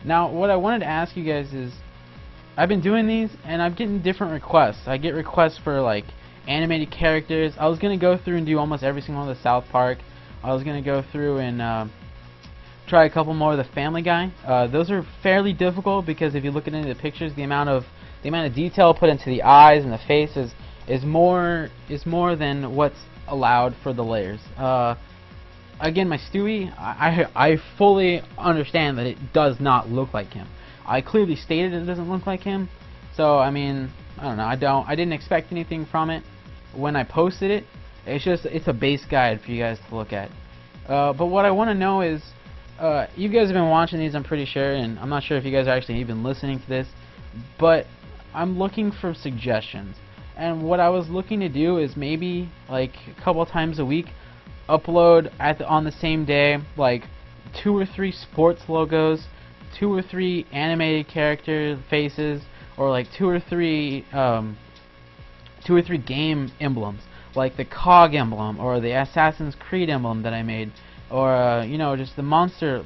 Now, what I wanted to ask you guys is, I've been doing these, and I'm getting different requests. I get requests for, like, animated characters. I was going to go through and do almost every single one of the South Park. I was going to go through and try a couple more of the Family Guy. Those are fairly difficult because if you look into the pictures, the amount of detail put into the eyes and the face is more than what's allowed for the layers. Again, my Stewie, I fully understand that it does not look like him. I clearly stated it doesn't look like him, so I mean, I don't know. I didn't expect anything from it when I posted it. It's a base guide for you guys to look at. But what I want to know is, you guys have been watching these, I'm pretty sure, and I'm not sure if you guys are actually even listening to this, but I'm looking for suggestions. And what I was looking to do is maybe like a couple times a week upload on the same day like 2 or 3 sports logos, 2 or 3 animated character faces, or like 2 or 3 game emblems, like the COG emblem or the Assassin's Creed emblem that I made, or you know, just the monster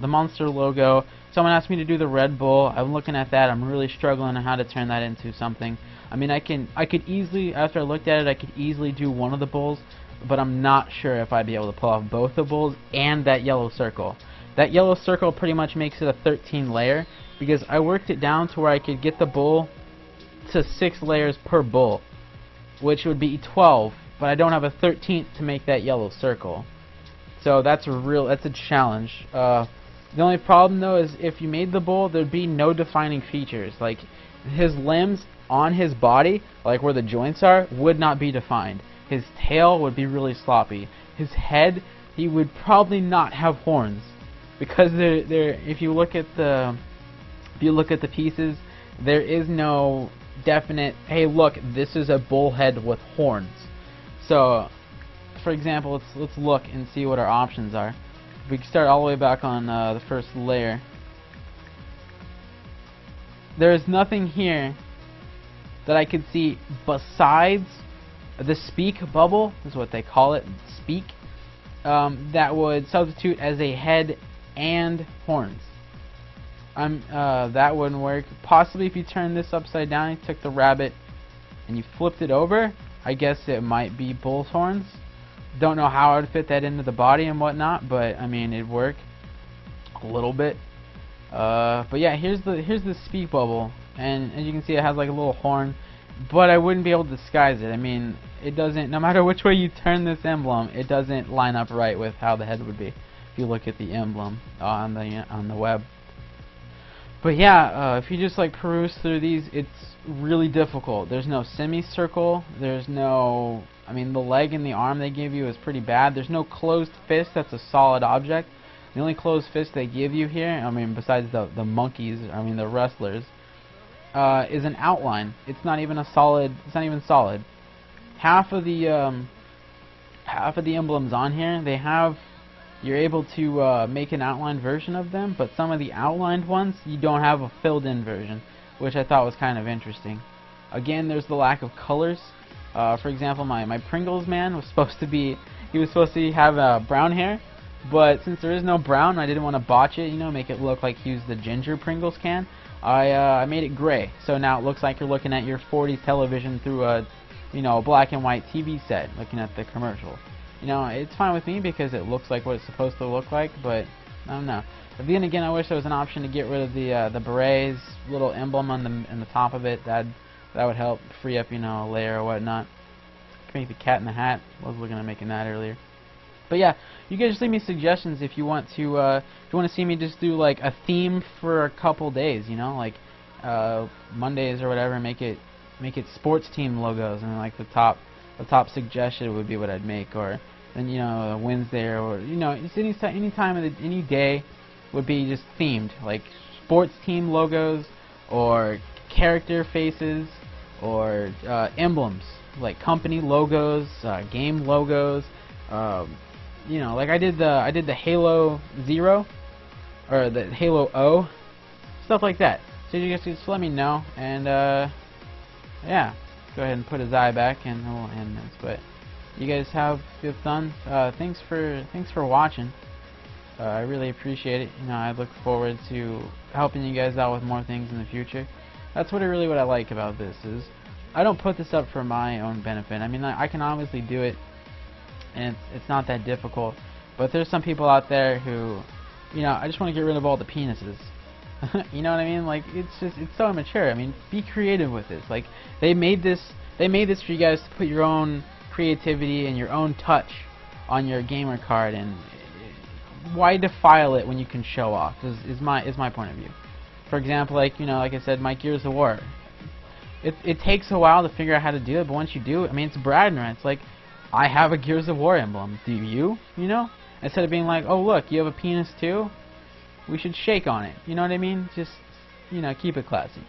logo. Someone asked me to do the Red Bull. I'm looking at that. I'm really struggling on how to turn that into something. I mean, I could easily, after I looked at it, I could easily do one of the bulls, but I'm not sure if I'd be able to pull off both the bulls and that yellow circle. That yellow circle pretty much makes it a 13 layer, because I worked it down to where I could get the bull to 6 layers per bull, which would be 12, but I don't have a 13th to make that yellow circle. So that's a challenge. The only problem though is if you made the bull, there'd be no defining features. Like his limbs on his body, like where the joints are, would not be defined. His tail would be really sloppy. His head, he would probably not have horns, because if you look at the pieces, there is no definite, hey look, this is a bull head with horns. So for example, let's look and see what our options are. If we start all the way back on the first layer, there is nothing here that I could see besides the speak bubble, is what they call it, speak, that would substitute as a head and horns. That wouldn't work. Possibly if you turn this upside down, you took the rabbit and you flipped it over, I guess it might be bull's horns. Don't know how I would fit that into the body and whatnot, but I mean, it'd work a little bit. But yeah, here's the speak bubble, and as you can see, it has like a little horn, but I wouldn't be able to disguise it. I mean, it doesn't, no matter which way you turn this emblem, it doesn't line up right with how the head would be if you look at the emblem on the web. But yeah, if you just like peruse through these, it's really difficult. There's no semicircle, there's no, I mean, the leg and the arm they give you is pretty bad. There's no closed fist that's a solid object. The only closed fist they give you here, I mean, besides the monkeys, I mean the wrestlers, is an outline. It's not even a solid. It's not even solid. Half of the emblems on here, they have, you're able to make an outlined version of them, but some of the outlined ones you don't have a filled-in version, which I thought was kind of interesting. Again, there's the lack of colors. For example, my Pringles man was supposed to have brown hair, but since there is no brown, I didn't want to botch it, you know, make it look like he was the ginger Pringles can. I made it gray, so now it looks like you're looking at your 40s television through a, you know, a black and white TV set, looking at the commercial. You know, it's fine with me because it looks like what it's supposed to look like, but I don't know. But then again, I wish there was an option to get rid of the beret's little emblem on the top of it. That would help free up, you know, a layer or whatnot. Make the cat in the hat. I was looking at making that earlier. But yeah, you guys just leave me suggestions if you want to see me just do like a theme for a couple days, you know, like Mondays or whatever. Make it sports team logos, and like the top suggestion would be what I'd make, or then, you know, Wednesday, or you know, just any time of any day would be just themed, like sports team logos or character faces or emblems, like company logos, game logos. You know, like I did the Halo 0 or the Halo O, stuff like that. So you guys just let me know, and yeah, go ahead and put his eye back, and we'll end this. But you guys have good fun. Thanks for watching. I really appreciate it. You know, I look forward to helping you guys out with more things in the future. That's what I like about this is I don't put this up for my own benefit. I mean, I can obviously do it, and it's not that difficult. But there's some people out there who, you know, I just want to get rid of all the penises. You know what I mean? Like, it's so immature. I mean, be creative with this. Like, they made this for you guys to put your own creativity and your own touch on your gamer card, and why defile it when you can show off? Is my point of view. For example, like, you know, like I said, my Gears of War. It takes a while to figure out how to do it, but once you do it, I mean, it's bragging rights. Like, I have a Gears of War emblem. Do you? You know? Instead of being like, oh look, you have a penis too? We should shake on it. You know what I mean? Just, you know, keep it classy.